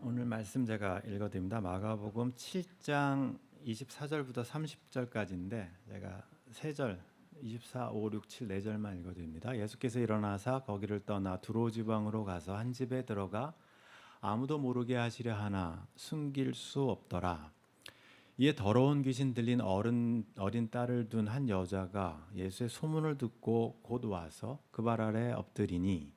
오늘 말씀 제가 읽어드립니다. 마가복음 7장 24절부터 30절까지인데 제가 3절 24, 5, 6, 7, 4절만 읽어드립니다. 예수께서 일어나사 거기를 떠나 두로 지방으로 가서 한 집에 들어가 아무도 모르게 하시려 하나 숨길 수 없더라. 이에 더러운 귀신 들린 어린 딸을 둔 한 여자가 예수의 소문을 듣고 곧 와서 그 발 아래 엎드리니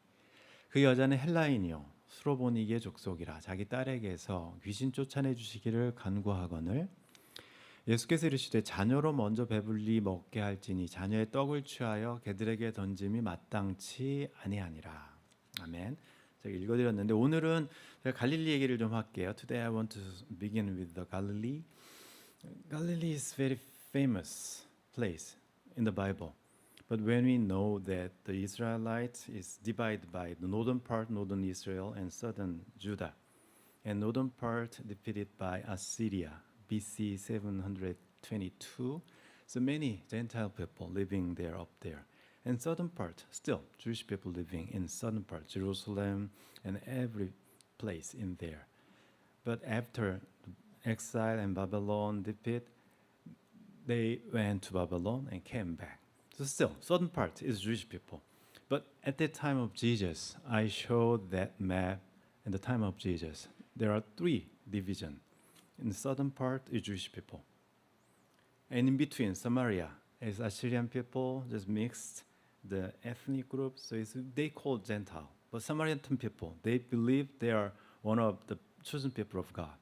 그 여자는 헬라인이요 수로보니게 족속이라 자기 딸에게서 귀신 쫓아내 주시기를 간구하거늘 예수께서 이르시되 자녀로 먼저 배불리 먹게 할지니 자녀의 떡을 취하여 개들에게 던짐이 마땅치 아니하니라. 아멘. 제가 읽어드렸는데 오늘은 제가 갈릴리 얘기를 좀 할게요. Today I want to begin with the Galilee. Galilee is very famous place in the Bible. But when we know that the Israelites is divided by the northern part, northern Israel, and southern Judah, and northern part defeated by Assyria, BC 722, so many Gentile people living there up there, and southern part still Jewish people living in southern part, Jerusalem, and every place in there. But after exile and Babylon defeat, they went to Babylon and came back. So still, southern part is Jewish people. But at the time of Jesus, I showed that map. In the time of Jesus, there are 3 divisions. In the southern part is Jewish people. And in between, Samaria is Assyrian people, just mixed the ethnic groups. So they call Gentile. But Samaritan people, they believe they are one of the chosen people of God.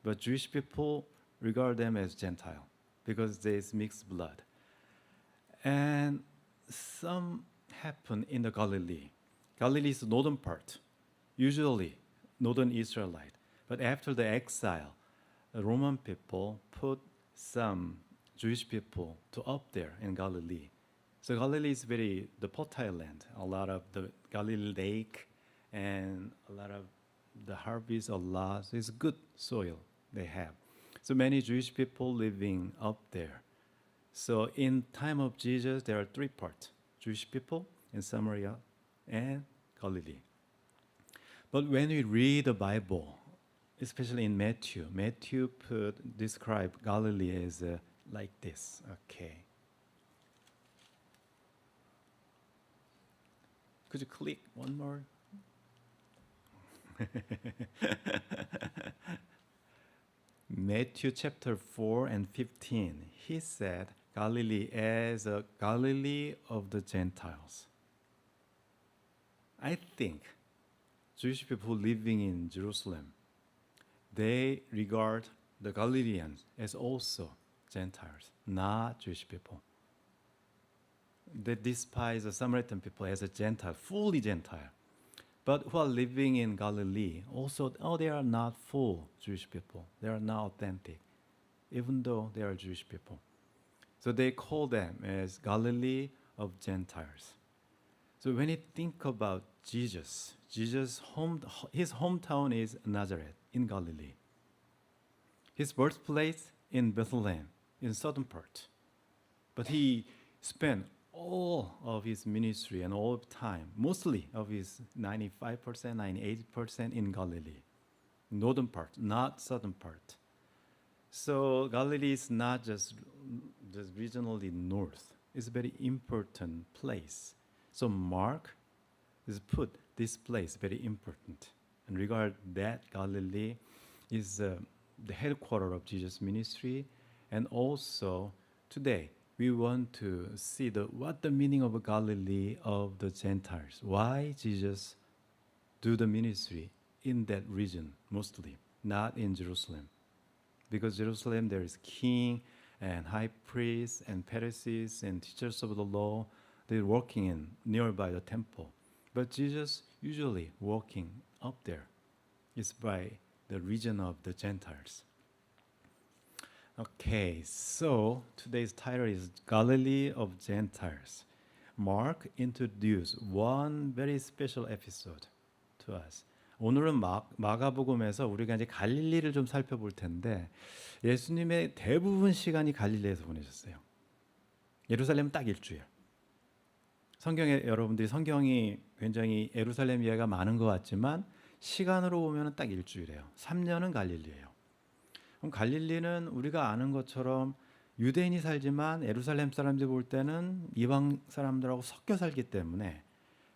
But Jewish people regard them as Gentile because there is mixed blood. And some happen in the Galilee. Galilee is the northern part, usually northern Israelite. But after the exile, the Roman people put some Jewish people to up there in Galilee. So Galilee is very the fertile land. A lot of the Galilee lake and a lot of the harvest a lot. So it's good soil they have. So many Jewish people living up there. So in time of Jesus, there are 3 parts: Jewish people in Samaria and Galilee. But when we read the Bible, especially in Matthew describe Galilee as like this. Okay. Could you click one more? Matthew chapter 4 and 15, he said Galilee as a Galilee of the Gentiles. I think Jewish people living in Jerusalem, they regard the Galileans as also Gentiles, not Jewish people. They despise the Samaritan people as a Gentile, fully Gentile. But who are living in Galilee, also, they are not full Jewish people. They are not authentic, even though they are Jewish people. So they call them as Galilee of Gentiles. So when you think about Jesus, his hometown is Nazareth in Galilee. His birthplace in Bethlehem, in southern part. But he spent all of his ministry and all of time, mostly of his 95%, 98% in Galilee, northern part, not southern part. So Galilee is not just regionally north. It's a very important place. So Mark has put this place very important and regard that Galilee is the headquarters of Jesus' ministry, and also today we want to see what the meaning of Galilee of the Gentiles. Why Jesus do the ministry in that region mostly, not in Jerusalem. Because Jerusalem there is king and high priests and Pharisees and teachers of the law. They're working in nearby the temple. But Jesus usually walking up there is by the region of the Gentiles. Okay, so today's title is Galilee of Gentiles. Mark introduced one very special episode to us. 오늘은 마가복음에서 우리가 이제 갈릴리를 좀 살펴볼 텐데 예수님의 대부분 시간이 갈릴리에서 보내셨어요. 예루살렘은 딱 일주일. 성경에 여러분들이 성경이 굉장히 예루살렘 이야기가 많은 것 같지만 시간으로 보면 딱 일주일이에요. 3년은 갈릴리예요. 그럼 갈릴리는 우리가 아는 것처럼 유대인이 살지만 예루살렘 사람들이 볼 때는 이방 사람들하고 섞여 살기 때문에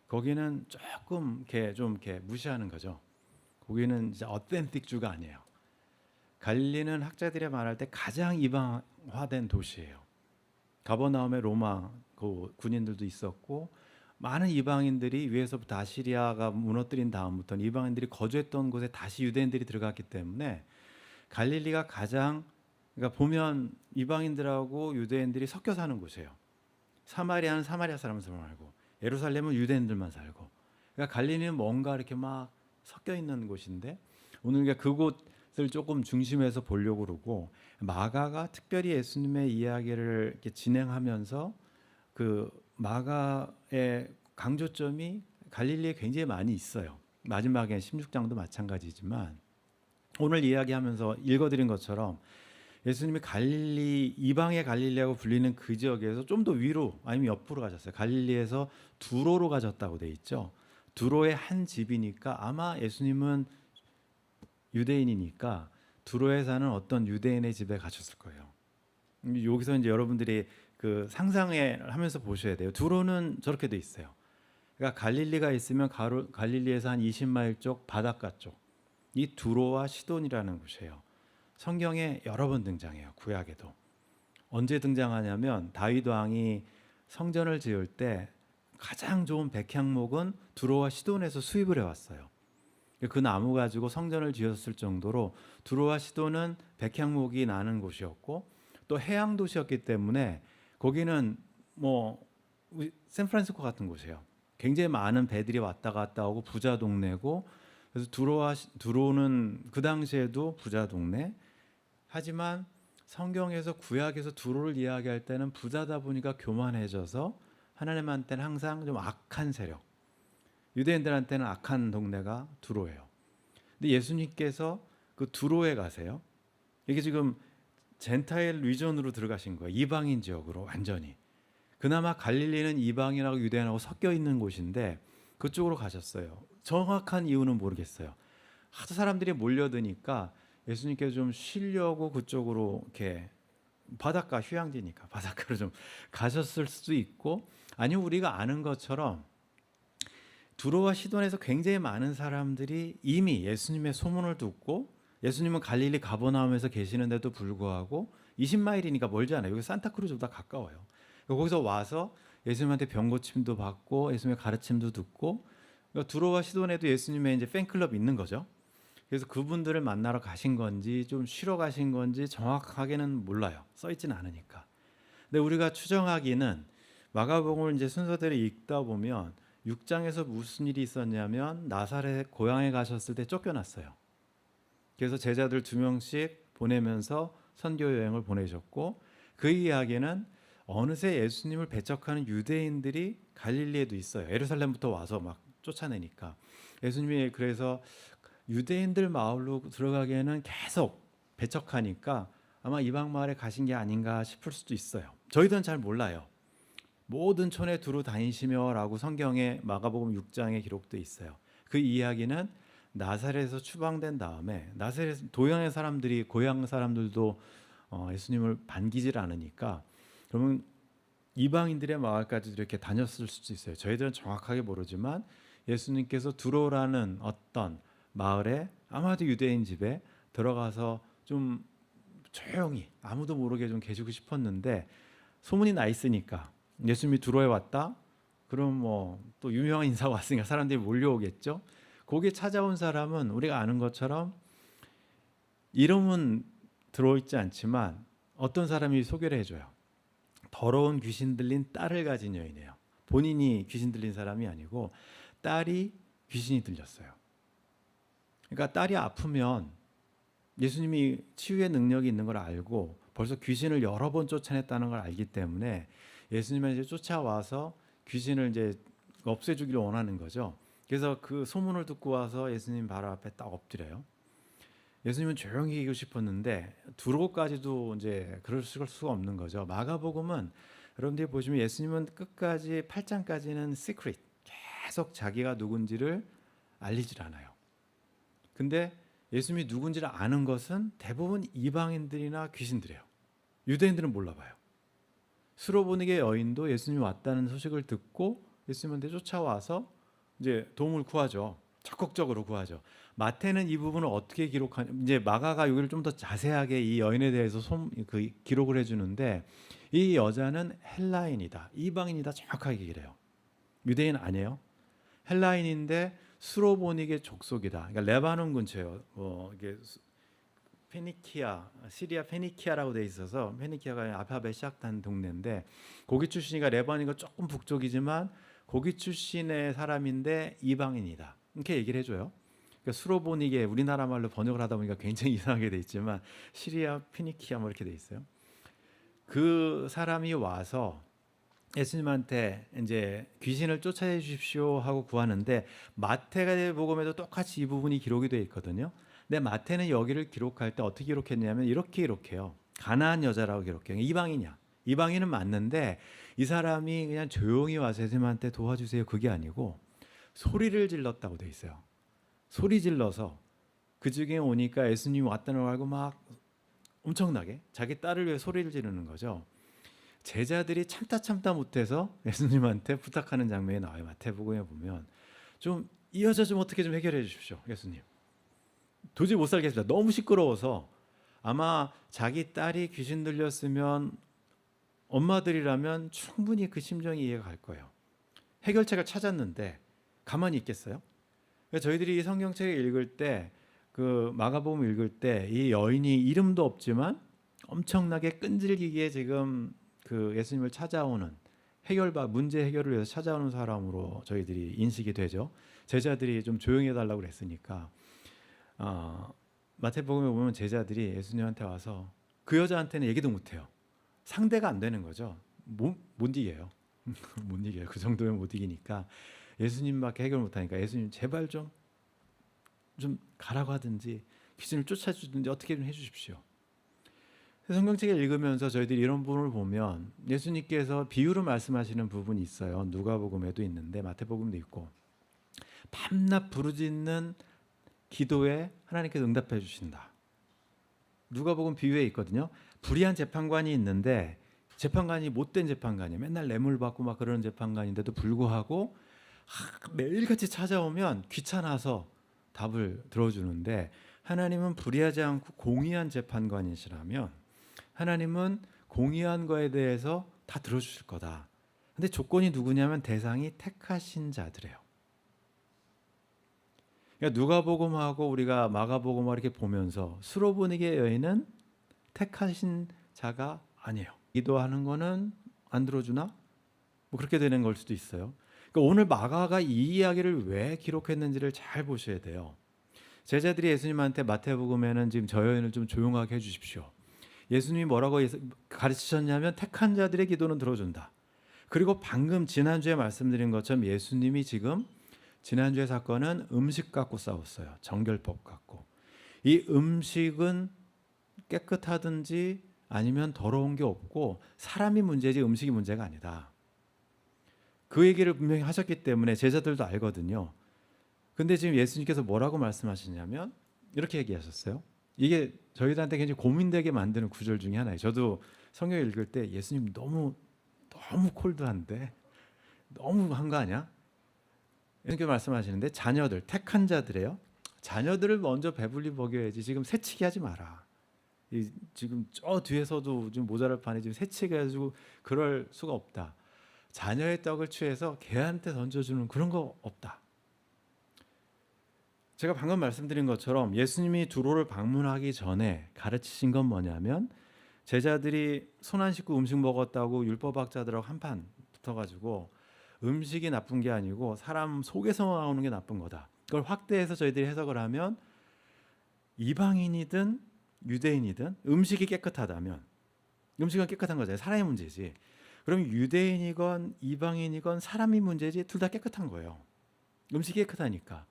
거기는 조금 이렇게 무시하는 거죠. 거기는 이제 어센틱 주가 아니에요. 갈릴리는 학자들이 말할 때 가장 이방화된 도시예요. 가버나움에 로마 그 군인들도 있었고 많은 이방인들이 위에서부터 아시리아가 무너뜨린 다음부터는 이방인들이 거주했던 곳에 다시 유대인들이 들어갔기 때문에 갈릴리가 가장 그러니까 보면 이방인들하고 유대인들이 섞여 사는 곳이에요. 사마리아는 사마리아 사람들만 살고 예루살렘은 유대인들만 살고 그러니까 갈릴리는 뭔가 이렇게 막 섞여 있는 곳인데 오늘 우리가 그곳을 조금 중심에서 보려고 그러고 마가가 특별히 예수님의 이야기를 이렇게 진행하면서 그 마가의 강조점이 갈릴리에 굉장히 많이 있어요. 마지막에 16장도 마찬가지지만 오늘 이야기하면서 읽어드린 것처럼 예수님이 갈릴리 이방의 갈릴리라고 불리는 그 지역에서 좀 더 위로 아니면 옆으로 가셨어요. 갈릴리에서 두로로 가셨다고 돼 있죠. 두로의 한 집이니까 아마 예수님은 유대인이니까 두로에 사는 어떤 유대인의 집에 가셨을 거예요. 여기서 이제 여러분들이 그 상상을 하면서 보셔야 돼요. 두로는 저렇게 돼 있어요. 그러니까 갈릴리가 있으면 갈릴리에서 한 20마일 쪽 바닷가 쪽. 이 두로와 시돈이라는 곳이에요. 성경에 여러 번 등장해요. 구약에도. 언제 등장하냐면 다윗 왕이 성전을 지을 때 가장 좋은 백향목은 두로와 시돈에서 수입을 해왔어요. 그 나무 가지고 성전을 지었을 정도로 두로와 시돈은 백향목이 나는 곳이었고 또 해양 도시였기 때문에 거기는 뭐 샌프란시스코 같은 곳이에요. 굉장히 많은 배들이 왔다 갔다 하고 부자 동네고 그래서 두로는 그 당시에도 부자 동네. 하지만 성경에서 구약에서 두로를 이야기할 때는 부자다 보니까 교만해져서 하나님한테는 항상 좀 악한 세력. 유대인들한테는 악한 동네가 두로예요. 근데 예수님께서 그 두로에 가세요. 이게 지금 젠타일 리전으로 들어가신 거예요. 이방인 지역으로 완전히. 그나마 갈릴리는 이방인하고 유대인하고 섞여 있는 곳인데 그쪽으로 가셨어요. 정확한 이유는 모르겠어요. 하도 사람들이 몰려드니까 예수님께서 좀 쉬려고 그쪽으로 이렇게 바닷가 휴양지니까 바닷가로 좀 가셨을 수도 있고 아니면 우리가 아는 것처럼 두로와 시돈에서 굉장히 많은 사람들이 이미 예수님의 소문을 듣고 예수님은 갈릴리 가버나움에서 계시는데도 불구하고 20마일이니까 멀지 않아요. 여기 산타크루즈보다 가까워요. 거기서 와서 예수님한테 병고침도 받고 예수님의 가르침도 듣고 그러니까 두로와 시돈에도 예수님의 이제 팬클럽이 있는 거죠. 그래서 그분들을 만나러 가신 건지 좀 쉬러 가신 건지 정확하게는 몰라요. 써 있지는 않으니까. 근데 우리가 추정하기는 마가복음을 이제 순서대로 읽다 보면 6장에서 무슨 일이 있었냐면 나사렛 고향에 가셨을 때 쫓겨났어요. 그래서 제자들 2명씩 보내면서 선교 여행을 보내셨고 그 이야기는 어느새 예수님을 배척하는 유대인들이 갈릴리에도 있어요. 예루살렘부터 와서 막 쫓아내니까 예수님이 그래서 유대인들 마을로 들어가기에는 계속 배척하니까 아마 이방 마을에 가신 게 아닌가 싶을 수도 있어요. 저희들은 잘 몰라요. 모든 촌에 두루 다니시며라고 성경에 마가복음 6장에 기록돼 있어요. 그 이야기는 나사렛에서 추방된 다음에 나사렛 도양의 사람들이 고향 사람들도 예수님을 반기질 않으니까 그러면 이방인들의 마을까지 이렇게 다녔을 수도 있어요. 저희들은 정확하게 모르지만 예수님께서 두로라는 어떤 마을에 아마도 유대인 집에 들어가서 좀 조용히 아무도 모르게 좀 계시고 싶었는데 소문이 나 있으니까 예수님이 두로에 왔다? 그럼 뭐 또 유명한 인사가 왔으니까 사람들이 몰려오겠죠. 거기에 찾아온 사람은 우리가 아는 것처럼 이름은 들어있지 않지만 어떤 사람이 소개를 해줘요. 더러운 귀신 들린 딸을 가진 여인이에요. 본인이 귀신 들린 사람이 아니고 딸이 귀신이 들렸어요. 그러니까 딸이 아프면 예수님이 치유의 능력이 있는 걸 알고 벌써 귀신을 여러 번 쫓아냈다는 걸 알기 때문에 예수님은 이제 쫓아와서 귀신을 이제 없애주기를 원하는 거죠. 그래서 그 소문을 듣고 와서 예수님 바로 앞에 딱 엎드려요. 예수님은 조용히 하고 싶었는데 두로까지도 이제 그럴 수가 없는 거죠. 마가복음은 여러분들이 보시면 예수님은 끝까지 8장까지는 시크릿 계속 자기가 누군지를 알리질 않아요. 근데 예수님이 누군지를 아는 것은 대부분 이방인들이나 귀신들이에요. 유대인들은 몰라봐요. 수로보니게 여인도 예수님이 왔다는 소식을 듣고 예수님한테 쫓아와서 이제 도움을 구하죠. 적극적으로 구하죠. 마태는 이 부분을 어떻게 기록하냐? 이제 마가가 여기를 좀 더 자세하게 이 여인에 대해서 기록을 해주는데, 이 여자는 헬라인이다, 이방인이다, 정확하게 얘기를 해요. 유대인 아니에요. 헬라인인데 수로보닉의 족속이다. 그러니까 레바논 근처예요. 이게 페니키아, 시리아 페니키아라고 돼 있어서, 페니키아가 알파벳 시작한 동네인데 거기 출신이가 레바논과 조금 북쪽이지만 거기 출신의 사람인데 이방인이다, 이렇게 얘기를 해줘요. 그러니까 수로보닉에 우리나라 말로 번역을 하다 보니까 굉장히 이상하게 돼 있지만 시리아 페니키아 뭐 이렇게 돼 있어요. 그 사람이 와서 예수님한테 이제 귀신을 쫓아내 주십시오 하고 구하는데, 마태가 복음에도 똑같이 이 부분이 기록이 되어 있거든요. 근데 마태는 여기를 기록할 때 어떻게 기록했냐면 이렇게 기록해요. 가나안 여자라고 기록해요. 이방인이야. 이방인은 맞는데 이 사람이 그냥 조용히 와서 예수님한테 도와주세요, 그게 아니고 소리를 질렀다고 돼 있어요. 소리 질러서 그 중에 오니까 예수님이 왔다는 걸 알고 막 엄청나게 자기 딸을 위해 소리를 지르는 거죠. 제자들이 참다 못해서 예수님한테 부탁하는 장면이 나와요. 마태복음에 보면 좀 이 여자 좀 어떻게 좀 해결해 주십시오, 예수님. 도저히 못 살겠습니다. 너무 시끄러워서. 아마 자기 딸이 귀신 들렸으면 엄마들이라면 충분히 그 심정이 이해가 갈 거예요. 해결책을 찾았는데 가만히 있겠어요? 저희들이 성경책을 읽을 때, 그 마가복음 읽을 때 이 여인이 이름도 없지만 엄청나게 끈질기게 지금 그 예수님을 찾아오는, 문제 해결을 위해서 찾아오는 사람으로 저희들이 인식이 되죠. 제자들이 좀 조용히 해달라고 그랬으니까. 마태복음에 보면 제자들이 예수님한테 와서 그 여자한테는 얘기도 못해요. 상대가 안 되는 거죠. 못 이겨요. 못 이겨요. 그 정도면 못 이기니까 예수님밖에 해결 못하니까 예수님 제발 좀 가라고 하든지 귀신을 쫓아주든지 어떻게 좀 해주십시오. 성경책을 읽으면서 저희들이 이런 부분을 보면 예수님께서 비유로 말씀하시는 부분이 있어요. 누가복음에도 있는데 마태복음도 있고, 밤낮 부르짖는 기도에 하나님께서 응답해 주신다. 누가복음 비유에 있거든요. 불의한 재판관이 있는데 재판관이 못된 재판관이에요. 맨날 뇌물 받고 막 그러는 재판관인데도 불구하고 매일같이 찾아오면 귀찮아서 답을 들어주는데, 하나님은 불의하지 않고 공의한 재판관이시라면 하나님은 공의한 거에 대해서 다 들어주실 거다. 근데 조건이 누구냐면 대상이 택하신 자들이에요. 그러니까 누가복음하고 우리가 마가복음을 이렇게 보면서 수로보니게 여인은 택하신 자가 아니에요. 기도하는 거는 안 들어주나? 뭐 그렇게 되는 걸 수도 있어요. 그러니까 오늘 마가가 이 이야기를 왜 기록했는지를 잘 보셔야 돼요. 제자들이 예수님한테 마태복음에는 지금 저 여인을 좀 조용하게 해주십시오. 예수님이 뭐라고 가르치셨냐면 택한 자들의 기도는 들어준다. 그리고 방금 지난주에 말씀드린 것처럼 예수님이 지금 지난주의 사건은 음식 갖고 싸웠어요. 정결법 갖고. 이 음식은 깨끗하든지 아니면 더러운 게 없고 사람이 문제지 음식이 문제가 아니다. 그 얘기를 분명히 하셨기 때문에 제자들도 알거든요. 근데 지금 예수님께서 뭐라고 말씀하시냐면 이렇게 얘기하셨어요. 이게 저희들한테 굉장히 고민되게 만드는 구절 중에 하나예요. 저도 성경 읽을 때 예수님 너무 콜드한데 너무 한 거 아니야? 이렇게 말씀하시는데, 자녀들, 택한 자들이에요. 자녀들을 먼저 배불리 먹여야지. 지금 새치기 하지 마라. 지금 저 뒤에서도 지금 모자랄 판에 지금 새치기 해가지고 그럴 수가 없다. 자녀의 떡을 취해서 개한테 던져주는 그런 거 없다. 제가 방금 말씀드린 것처럼 예수님이 두로를 방문하기 전에 가르치신 건 뭐냐면, 제자들이 손 안 씻고 음식 먹었다고 율법학자들하고 한판 붙어가지고 음식이 나쁜 게 아니고 사람 속에서 나오는 게 나쁜 거다. 그걸 확대해서 저희들이 해석을 하면 이방인이든 유대인이든 음식이 깨끗하다면, 음식은 깨끗한 거잖아요. 사람의 문제지. 그럼 유대인이건 이방인이건 사람이 문제지 둘 다 깨끗한 거예요. 음식이 깨끗하니까.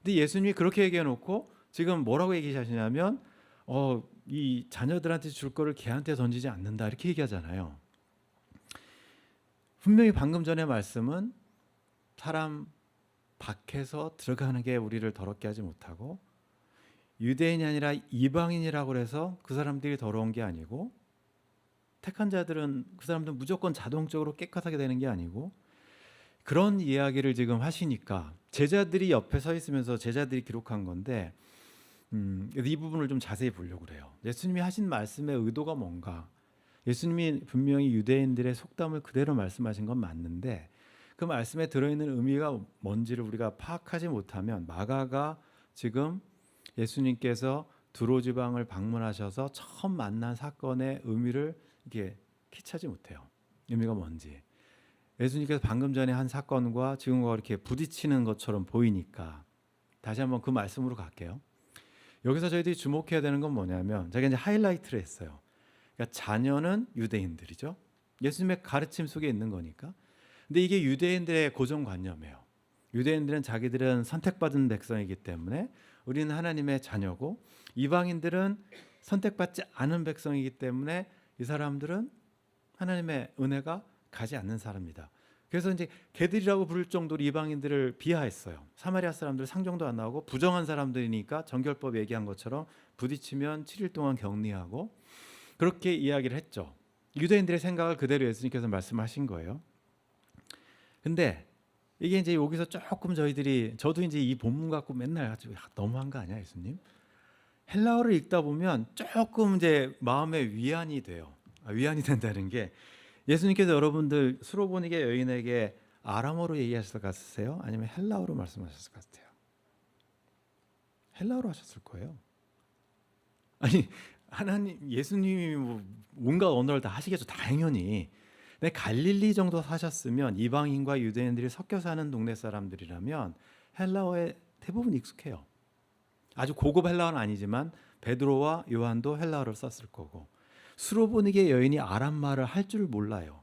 근데 예수님이 그렇게 얘기해 놓고 지금 뭐라고 얘기하시냐면 이 자녀들한테 줄 거를 개한테 던지지 않는다, 이렇게 얘기하잖아요. 분명히 방금 전에 말씀은 사람 밖에서 들어가는 게 우리를 더럽게 하지 못하고 유대인이 아니라 이방인이라고 해서 그 사람들이 더러운 게 아니고, 택한 자들은 그 사람들은 무조건 자동적으로 깨끗하게 되는 게 아니고, 그런 이야기를 지금 하시니까 제자들이 옆에 서 있으면서 제자들이 기록한 건데, 이 부분을 좀 자세히 보려고 그래요. 예수님이 하신 말씀의 의도가 뭔가. 예수님이 분명히 유대인들의 속담을 그대로 말씀하신 건 맞는데, 그 말씀에 들어있는 의미가 뭔지를 우리가 파악하지 못하면 마가가 지금 예수님께서 두로 지방을 방문하셔서 처음 만난 사건의 의미를 이게 캐치하지 못해요. 의미가 뭔지. 예수님께서 방금 전에 한 사건과 지금과 이렇게 부딪히는 것처럼 보이니까 다시 한번 그 말씀으로 갈게요. 여기서 저희들이 주목해야 되는 건 뭐냐면, 제가 이제 하이라이트를 했어요. 그러니까 자녀는 유대인들이죠. 예수님의 가르침 속에 있는 거니까. 근데 이게 유대인들의 고정관념이에요. 유대인들은 자기들은 선택받은 백성이기 때문에 우리는 하나님의 자녀고, 이방인들은 선택받지 않은 백성이기 때문에 이 사람들은 하나님의 은혜가 가지 않는 사람이다. 그래서 이제 개들이라고 부를 정도로 이방인들을 비하했어요. 사마리아 사람들 상종도 안 나오고 부정한 사람들이니까 정결법 얘기한 것처럼 부딪히면 7일 동안 격리하고, 그렇게 이야기를 했죠. 유대인들의 생각을 그대로 예수님께서 말씀하신 거예요. 근데 이게 이제 여기서 조금 저도 이제 이 본문 갖고 맨날 가지고 너무한 거 아니야, 예수님? 헬라어를 읽다 보면 조금 이제 마음에 위안이 돼요. 위안이 된다는 게, 예수님께서 여러분들 수로보니게 여인에게 아람어로 얘기하셨을 것 같으세요? 아니면 헬라어로 말씀하셨을 것 같아요? 헬라어로 하셨을 거예요. 아니, 하나님, 예수님이 뭐 온갖 언어를 다 하시겠죠, 당연히. 근데 갈릴리 정도 사셨으면, 이방인과 유대인들이 섞여 사는 동네 사람들이라면 헬라어에 대부분 익숙해요. 아주 고급 헬라어는 아니지만 베드로와 요한도 헬라어를 썼을 거고, 수로보니게 여인이 아람 말을 할 줄 몰라요.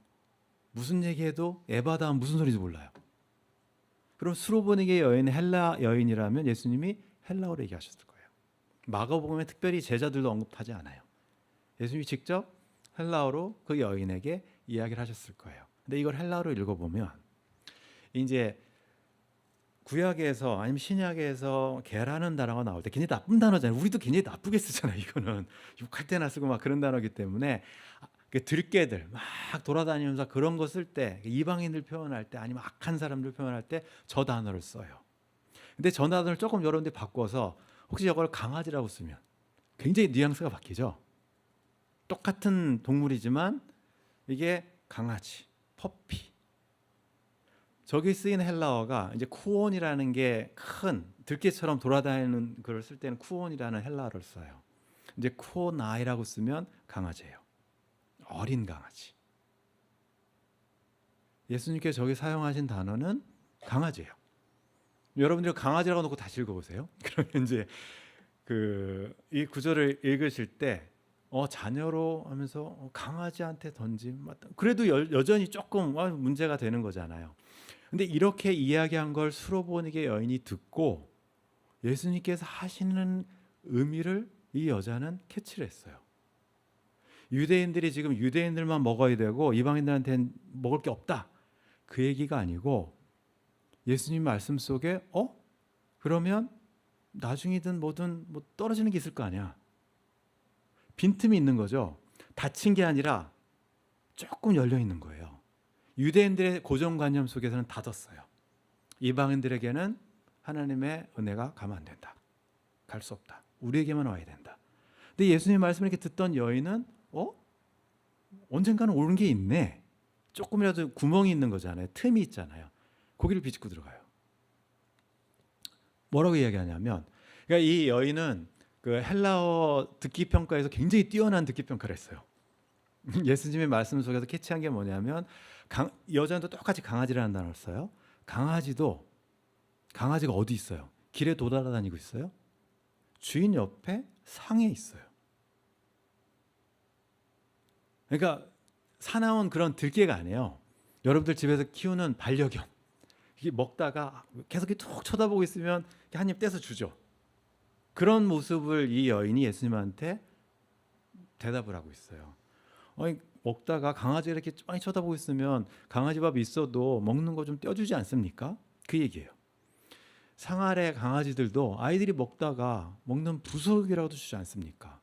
무슨 얘기해도 에바다 무슨 소리인지 몰라요. 그럼 수로보니게 여인은 헬라 여인이라면 예수님이 헬라어로 얘기하셨을 거예요. 마가복음에 특별히 제자들도 언급하지 않아요. 예수님이 직접 헬라어로 그 여인에게 이야기를 하셨을 거예요. 근데 이걸 헬라어로 읽어보면, 이제 구약에서 아니면 신약에서 개라는 단어가 나올 때 굉장히 나쁜 단어잖아요. 우리도 굉장히 나쁘게 쓰잖아요. 이거는 욕할 때나 쓰고 막 그런 단어이기 때문에, 들깨들 막 돌아다니면서 그런 거 쓸 때, 이방인들 표현할 때 아니면 악한 사람들 표현할 때 저 단어를 써요. 근데 저 단어를 조금 여러분들이 바꿔서 혹시 저걸 강아지라고 쓰면 굉장히 뉘앙스가 바뀌죠. 똑같은 동물이지만 이게 강아지, 퍼피. 저기 쓰인 헬라어가 이제 쿠온이라는 게 큰 들깨처럼 돌아다니는 걸 쓸 때는 쿠온이라는 헬라어를 써요. 이제 쿠오나이라고 쓰면 강아지예요. 어린 강아지. 예수님께서 저기 사용하신 단어는 강아지예요. 여러분들 강아지라고 놓고 다시 읽어보세요. 그러면 이제 이 구절을 읽으실 때 자녀로 하면서 강아지한테 던짐, 그래도 여전히 조금 문제가 되는 거잖아요. 근데 이렇게 이야기한 걸 수로보니게 여인이 듣고 예수님께서 하시는 의미를 이 여자는 캐치를 했어요. 유대인들이 지금 유대인들만 먹어야 되고 이방인들한테는 먹을 게 없다, 그 얘기가 아니고, 예수님 말씀 속에 그러면 나중이든 뭐든 뭐 떨어지는 게 있을 거 아니야. 빈틈이 있는 거죠. 닫힌 게 아니라 조금 열려 있는 거예요. 유대인들의 고정관념 속에서는 닫았어요. 이방인들에게는 하나님의 은혜가 가면 안 된다. 갈 수 없다. 우리에게만 와야 된다. 근데 예수님 말씀을 이렇게 듣던 여인은 언젠가는 옳은 게 있네. 조금이라도 구멍이 있는 거잖아요. 틈이 있잖아요. 고기를 비집고 들어가요. 뭐라고 이야기하냐면, 그러니까 이 여인은 그 헬라어 듣기 평가에서 굉장히 뛰어난 듣기 평가를 했어요. 예수님의 말씀 속에서 캐치한 게 뭐냐면, 여자도 똑같이 강아지라는 단어를 써요. 강아지가 어디 있어요? 길에 돌아다니고 있어요? 주인 옆에 상에 있어요. 그러니까 사나운 그런 들개가 아니에요. 여러분들 집에서 키우는 반려견. 이게 먹다가 계속 툭 쳐다보고 있으면 한 입 떼서 주죠. 그런 모습을 이 여인이 예수님한테 대답을 하고 있어요. 먹다가 강아지가 이렇게 많이 쳐다보고 있으면 강아지 밥 있어도 먹는 거 좀 떼어주지 않습니까? 그 얘기예요. 상아래 강아지들도 아이들이 먹다가 먹는 부속이라고도 주지 않습니까?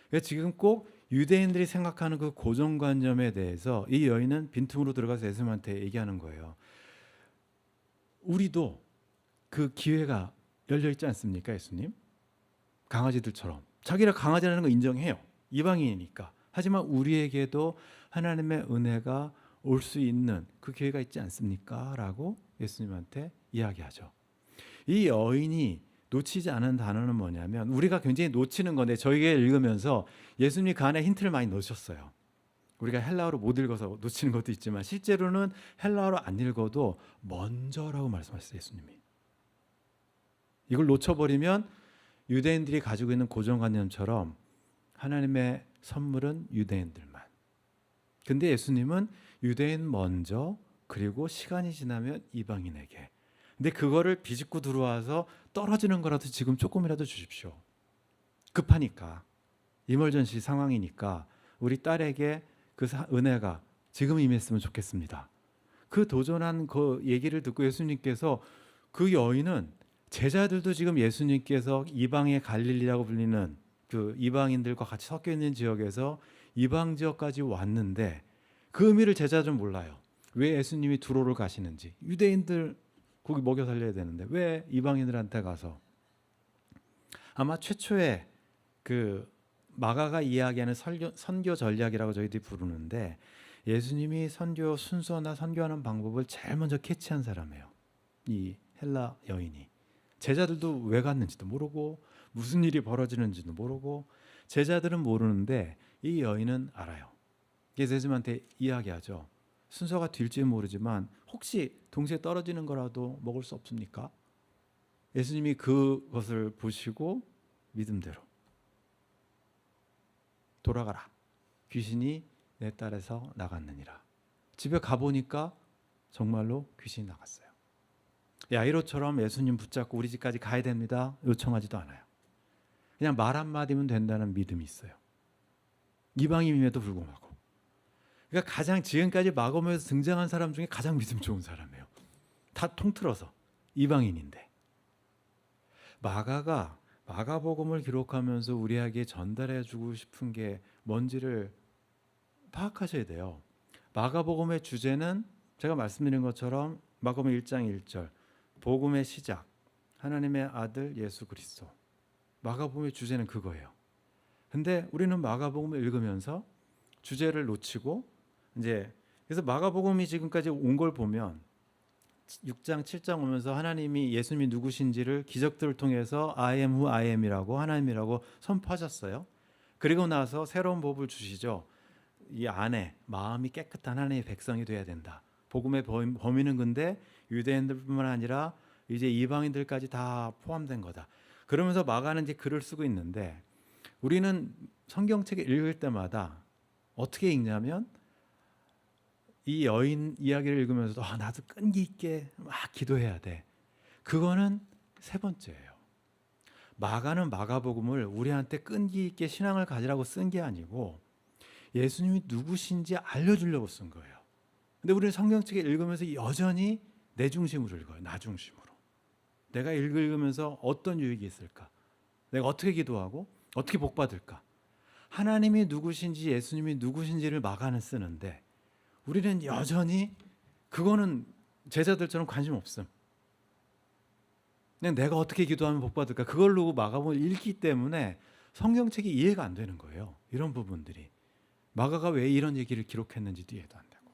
그러니까 지금 꼭 유대인들이 생각하는 그 고정관념에 대해서 이 여인은 빈틈으로 들어가서 예수님한테 얘기하는 거예요. 우리도 그 기회가 열려 있지 않습니까, 예수님? 강아지들처럼 자기가 강아지라는 거 인정해요. 이방인이니까. 하지만 우리에게도 하나님의 은혜가 올 수 있는 그 기회가 있지 않습니까? 라고 예수님한테 이야기하죠. 이 여인이 놓치지 않은 단어는 뭐냐면, 우리가 굉장히 놓치는 건데 저희가 읽으면서 예수님이 그 안에 힌트를 많이 넣으셨어요. 우리가 헬라어로 못 읽어서 놓치는 것도 있지만 실제로는 헬라어로 안 읽어도 먼저라고 말씀하셨어요, 예수님이. 이걸 놓쳐버리면 유대인들이 가지고 있는 고정관념처럼 하나님의 선물은 유대인들만. 근데 예수님은 유대인 먼저, 그리고 시간이 지나면 이방인에게. 근데 그거를 비집고 들어와서 떨어지는 거라도 지금 조금이라도 주십시오. 급하니까, 이멀전시 상황이니까 우리 딸에게 그 은혜가 지금 임했으면 좋겠습니다. 그 도전한 그 얘기를 듣고 예수님께서, 그 여인은 제자들도 지금 예수님께서 이방의 갈릴리라고 불리는 그 이방인들과 같이 섞여 있는 지역에서 이방 지역까지 왔는데 그 의미를 제자들은 몰라요. 왜 예수님이 두로를 가시는지. 유대인들 거기 먹여 살려야 되는데 왜 이방인들한테 가서. 아마 최초의 그 마가가 이야기하는 선교 전략이라고 저희들이 부르는데, 예수님이 선교 순서나 선교하는 방법을 제일 먼저 캐치한 사람이에요. 이 헬라 여인이. 제자들도 왜 갔는지도 모르고 무슨 일이 벌어지는지도 모르고, 제자들은 모르는데 이 여인은 알아요. 그래서 예수님한테 이야기하죠. 순서가 될지 모르지만 혹시 동시에 떨어지는 거라도 먹을 수 없습니까? 예수님이 그것을 보시고 믿음대로 돌아가라. 귀신이 내 딸에서 나갔느니라. 집에 가보니까 정말로 귀신이 나갔어요. 야이로처럼 예수님 붙잡고 우리 집까지 가야 됩니다 요청하지도 않아요. 그냥 말 한마디면 된다는 믿음이 있어요. 이방인임에도 불구하고. 그러니까 가장 지금까지 마가복음에서 등장한 사람 중에 가장 믿음 좋은 사람이에요. 다 통틀어서 이방인인데. 마가가 마가복음을 기록하면서 우리에게 전달해주고 싶은 게 뭔지를 파악하셔야 돼요. 마가복음의 주제는 제가 말씀드린 것처럼 마가복음 1장 1절 복음의 시작, 하나님의 아들 예수 그리스도. 마가복음의 주제는 그거예요. 근데 우리는 마가복음을 읽으면서 주제를 놓치고 이제, 그래서 마가복음이 지금까지 온 걸 보면 6장 7장 오면서 하나님이 예수님이 누구신지를 기적들을 통해서 I am who I am이라고 하나님이라고 선포하셨어요. 그리고 나서 새로운 법을 주시죠. 이 안에 마음이 깨끗한 하나님의 백성이 돼야 된다. 복음의 범위는 근데 유대인들뿐만 아니라 이제 이방인들까지 다 포함된 거다. 그러면서 마가는 이제 글을 쓰고 있는데, 우리는 성경책을 읽을 때마다 어떻게 읽냐면 이 여인 이야기를 읽으면서도 나도 끈기 있게 막 기도해야 돼. 그거는 세 번째예요. 마가는 마가복음을 우리한테 끈기 있게 신앙을 가지라고 쓴 게 아니고 예수님이 누구신지 알려주려고 쓴 거예요. 근데 우리는 성경책을 읽으면서 여전히 내 중심으로 읽어요. 나 중심으로. 내가 읽으면서 어떤 유익이 있을까? 내가 어떻게 기도하고 어떻게 복받을까? 하나님이 누구신지 예수님이 누구신지를 마가는 쓰는데 우리는 여전히 그거는 제자들처럼 관심 없음. 그냥 내가 어떻게 기도하면 복받을까? 그걸로 마가복음을 읽기 때문에 성경책이 이해가 안 되는 거예요. 이런 부분들이. 마가가 왜 이런 얘기를 기록했는지도 이해도 안 되고.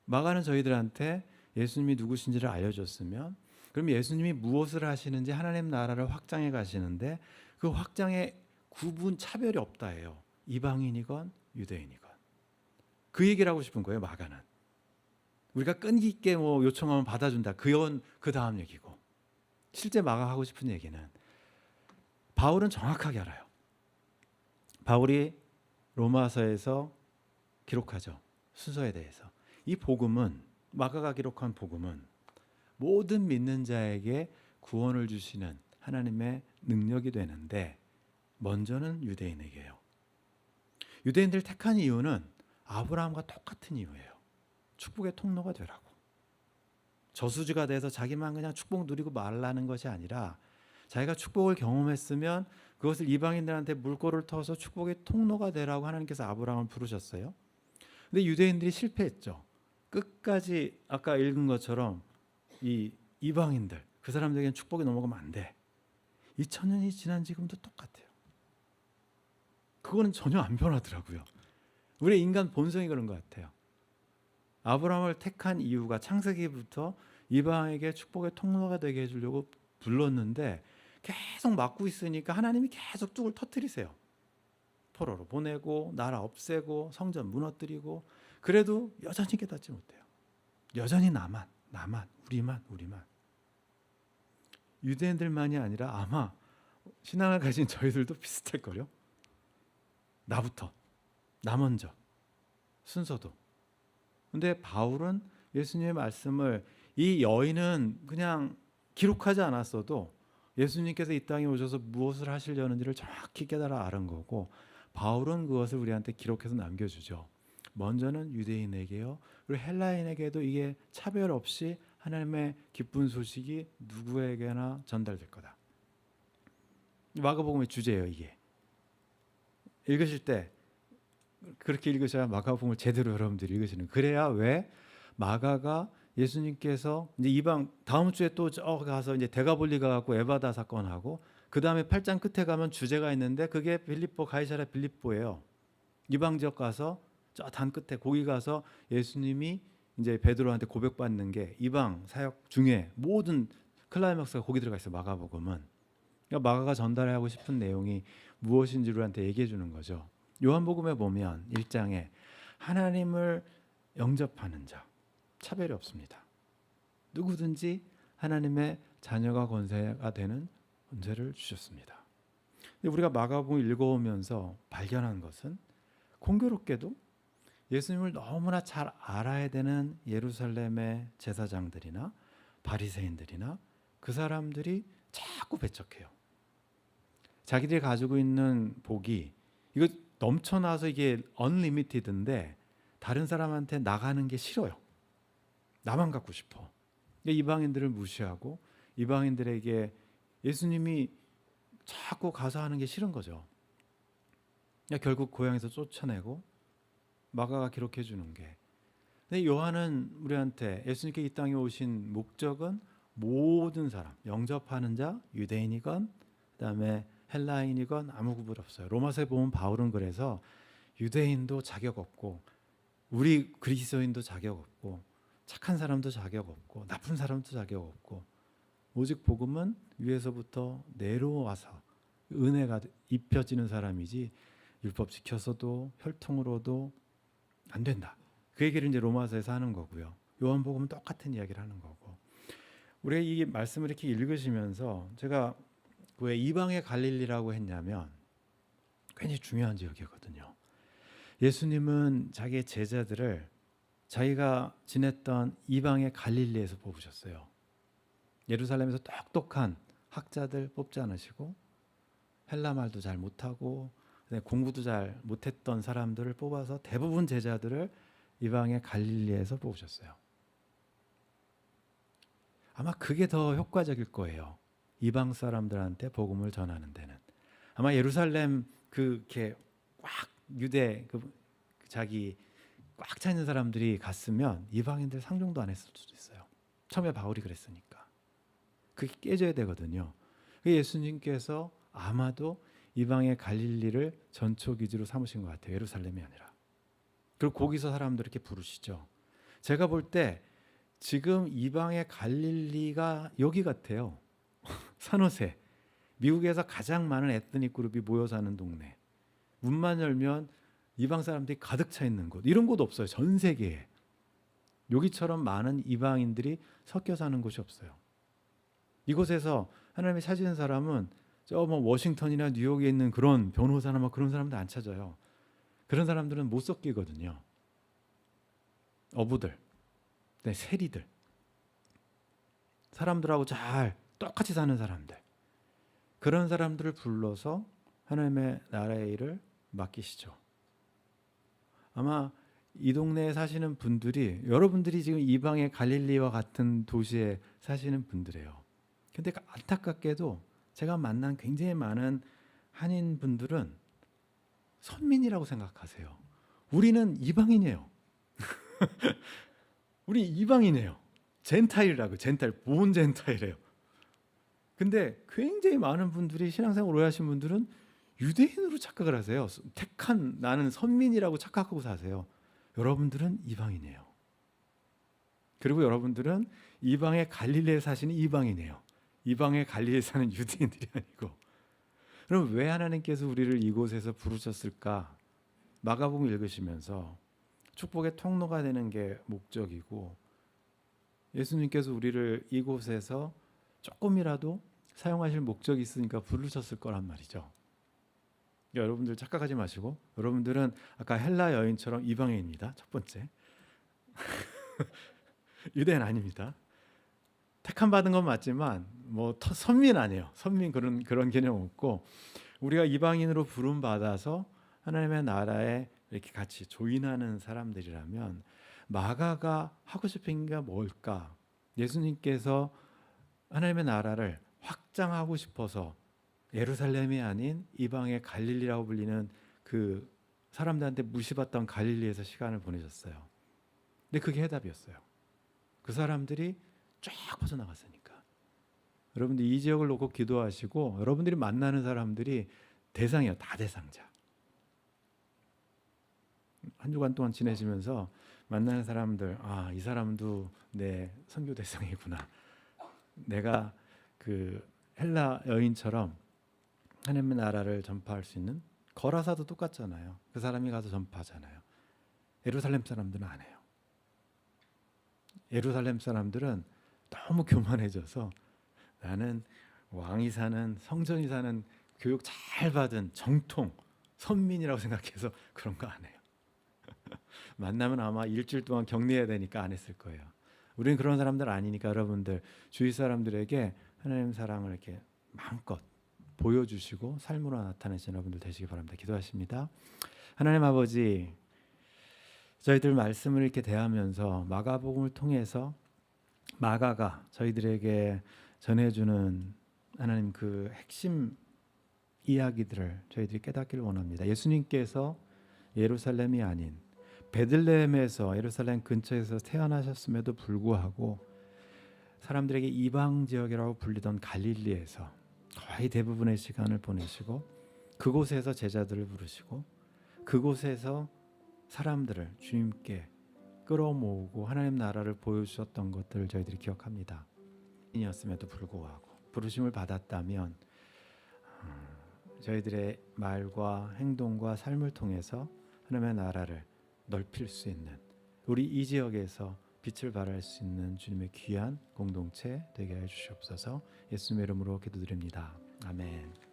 마가는 저희들한테 예수님이 누구신지를 알려줬으면, 그럼 예수님이 무엇을 하시는지 하나님 나라를 확장해 가시는데 그 확장에 구분 차별이 없다 해요. 이방인이건 유대인이건. 그 얘기를 하고 싶은 거예요. 마가는. 우리가 끈기 있게 뭐 요청하면 받아준다. 그건 그 다음 얘기고. 실제 마가가 하고 싶은 얘기는, 바울은 정확하게 알아요. 바울이 로마서에서 기록하죠. 순서에 대해서. 이 복음은, 마가가 기록한 복음은 모든 믿는 자에게 구원을 주시는 하나님의 능력이 되는데 먼저는 유대인에게요. 유대인들 택한 이유는 아브라함과 똑같은 이유예요. 축복의 통로가 되라고. 저수지가 돼서 자기만 그냥 축복 누리고 말라는 것이 아니라 자기가 축복을 경험했으면 그것을 이방인들한테 물꼬를 터서 축복의 통로가 되라고 하나님께서 아브라함을 부르셨어요. 근데 유대인들이 실패했죠. 끝까지 아까 읽은 것처럼 이 이방인들 그 사람들에게는 축복이 넘어가면 안 돼. 2000년이 지난 지금도 똑같아요. 그거는 전혀 안 변하더라고요. 우리 인간 본성이 그런 것 같아요. 아브라함을 택한 이유가 창세기부터 이방에게 축복의 통로가 되게 해주려고 불렀는데 계속 막고 있으니까 하나님이 계속 뚝을 터뜨리세요. 포로로 보내고 나라 없애고 성전 무너뜨리고 그래도 여전히 깨닫지 못해요. 여전히 나만 우리만 유대인들만이 아니라 아마 신앙을 가진 저희들도 비슷할 거요. 나부터 나 먼저 순서도. 근데 바울은 예수님의 말씀을 이 여인은 그냥 기록하지 않았어도 예수님께서 이 땅에 오셔서 무엇을 하시려는지를 정확히 깨달아 아는 거고 바울은 그것을 우리한테 기록해서 남겨주죠. 먼저는 유대인에게요. 그리고 헬라인에게도 이게 차별 없이 하나님의 기쁜 소식이 누구에게나 전달될 거다. 마가복음의 주제예요. 이게. 읽으실 때 그렇게 읽으셔야 마가복음을 제대로 여러분들이 읽으시는. 그래야 왜 마가가 예수님께서 이제 이방 다음 주에 또 가서 이제 데가볼리 가고 에바다 사건하고 그 다음에 8장 끝에 가면 주제가 있는데 그게 빌립보 가이사랴 빌립보예요. 이방 지역 가서 저 단 끝에 거기 가서 예수님이 이제 베드로한테 고백받는 게 이방 사역 중에 모든 클라이막스가 거기 들어가 있어요. 마가복음은. 그러니까 마가가 전달하고 싶은 내용이 무엇인지를 우리한테 얘기해 주는 거죠. 요한복음에 보면 1장에 하나님을 영접하는 자 차별이 없습니다. 누구든지 하나님의 자녀가 권세가 되는 권세를 주셨습니다. 우리가 마가복음을 읽어오면서 발견한 것은 공교롭게도 예수님을 너무나 잘 알아야 되는 예루살렘의 제사장들이나 바리새인들이나 그 사람들이 자꾸 배척해요. 자기들이 가지고 있는 복이 이거 넘쳐나서 이게 unlimited인데 다른 사람한테 나가는 게 싫어요. 나만 갖고 싶어. 이방인들을 무시하고 이방인들에게 예수님이 자꾸 가서 하는 게 싫은 거죠. 결국 고향에서 쫓아내고 마가가 기록해 주는 게. 근데 요한은 우리한테 예수님께 이 땅에 오신 목적은 모든 사람, 영접하는 자, 유대인이건 그다음에 헬라인이건 아무 구분 없어요. 로마서에 보면 바울은 그래서 유대인도 자격 없고 우리 그리스도인도 자격 없고 착한 사람도 자격 없고 나쁜 사람도 자격 없고 오직 복음은 위에서부터 내려와서 은혜가 입혀지는 사람이지 율법 지켜서도 혈통으로도 안 된다. 그 얘기를 이제 로마서에서 하는 거고요. 요한복음은 똑같은 이야기를 하는 거고. 우리가 이 말씀을 이렇게 읽으시면서 제가 왜 이방의 갈릴리라고 했냐면 굉장히 중요한 지역이거든요. 예수님은 자기의 제자들을 자기가 지냈던 이방의 갈릴리에서 뽑으셨어요. 예루살렘에서 똑똑한 학자들 뽑지 않으시고 헬라 말도 잘 못하고 공부도 잘 못했던 사람들을 뽑아서 대부분 제자들을 이방의 갈릴리에서 뽑으셨어요. 아마 그게 더 효과적일 거예요. 이방 사람들한테 복음을 전하는 데는. 아마 예루살렘 그렇게 꽉 유대 자기 꽉 차 있는 사람들이 갔으면 이방인들 상종도 안 했을 수도 있어요. 처음에 바울이 그랬으니까. 그게 깨져야 되거든요. 예수님께서 아마도 이방의 갈릴리를 전초 기지로 삼으신 것 같아요. 예루살렘이 아니라. 그리고 거기서 사람들 이렇게 부르시죠. 제가 볼 때 지금 이방의 갈릴리가 여기 같아요. 산호세. 미국에서 가장 많은 에트닉 그룹이 모여 사는 동네. 문만 열면 이방 사람들이 가득 차 있는 곳. 이런 곳 없어요. 전 세계에. 여기처럼 많은 이방인들이 섞여 사는 곳이 없어요. 이곳에서 하나님이 찾으는 사람은 저 뭐 워싱턴이나 뉴욕에 있는 그런 변호사나 뭐 그런 사람들 안 찾아요. 그런 사람들은 못 섞이거든요. 어부들, 세리들, 사람들하고 잘 똑같이 사는 사람들, 그런 사람들을 불러서 하나님의 나라의 일을 맡기시죠. 아마 이 동네에 사시는 분들이 여러분들이 지금 이방의 갈릴리와 같은 도시에 사시는 분들이에요. 근데 안타깝게도 제가 만난 굉장히 많은 한인 분들은 선민이라고 생각하세요. 우리는 이방인이에요. 우리 이방인이에요. 젠타일이라고, 젠타일, 본 젠타일이에요. 근데 굉장히 많은 분들이 신앙생활 오래 하신 분들은 유대인으로 착각을 하세요. 택한 나는 선민이라고 착각하고 사세요. 여러분들은 이방인이에요. 그리고 여러분들은 이방의 갈릴리에 사시는 이방인이에요. 이방의 갈릴리에 사는 유대인들이 아니고. 그럼 왜 하나님께서 우리를 이곳에서 부르셨을까? 마가복음 읽으시면서 축복의 통로가 되는 게 목적이고, 예수님께서 우리를 이곳에서 조금이라도 사용하실 목적이 있으니까 부르셨을 거란 말이죠. 여러분들 착각하지 마시고, 여러분들은 아까 헬라 여인처럼 이방인입니다. 첫 번째. 유대인 아닙니다. 택함 받은 건 맞지만 뭐 선민 아니에요. 선민 그런 개념 없고, 우리가 이방인으로 부름 받아서 하나님의 나라에 이렇게 같이 조인하는 사람들이라면 마가가 하고 싶은 게 뭘까? 예수님께서 하나님의 나라를 확장하고 싶어서 예루살렘이 아닌 이방의 갈릴리라고 불리는 그 사람들한테 무시받던 갈릴리에서 시간을 보내셨어요. 근데 그게 해답이었어요. 그 사람들이 쫙 퍼져나갔으니까. 여러분들 이 지역을 놓고 기도하시고, 여러분들이 만나는 사람들이 대상이에요. 다 대상자. 한 주간 동안 지내시면서 만나는 사람들, 아, 이 사람도 내 선교 대상이구나. 내가 그 헬라 여인처럼 하나님의 나라를 전파할 수 있는, 거라사도 똑같잖아요. 그 사람이 가서 전파하잖아요. 예루살렘 사람들은 안 해요. 예루살렘 사람들은 너무 교만해져서 나는 왕이 사는, 성전이 사는, 교육 잘 받은 정통 선민이라고 생각해서 그런 거 안 해요. 만나면 아마 일주일 동안 격리해야 되니까 안 했을 거예요. 우리는 그런 사람들 아니니까 여러분들 주위 사람들에게 하나님 사랑을 이렇게 마음껏 보여주시고 삶으로 나타내시는 여러분들 되시기 바랍니다. 기도하십니다. 하나님 아버지, 저희들 말씀을 이렇게 대하면서 마가복음을 통해서 마가가 저희들에게 전해주는 하나님 그 핵심 이야기들을 저희들이 깨닫기를 원합니다. 예수님께서 예루살렘이 아닌 베들레헴에서, 예루살렘 근처에서 태어나셨음에도 불구하고 사람들에게 이방 지역이라고 불리던 갈릴리에서 거의 대부분의 시간을 보내시고, 그곳에서 제자들을 부르시고, 그곳에서 사람들을 주님께 끌어모으고 하나님 나라를 보여주셨던 것들을 저희들이 기억합니다. 이었음에도 불구하고 부르심을 받았다면 저희들의 말과 행동과 삶을 통해서 하나님의 나라를 넓힐 수 있는, 우리 이 지역에서 빛을 발할 수 있는 주님의 귀한 공동체 되게 해 주시옵소서. 예수님의 이름으로 기도드립니다. 아멘.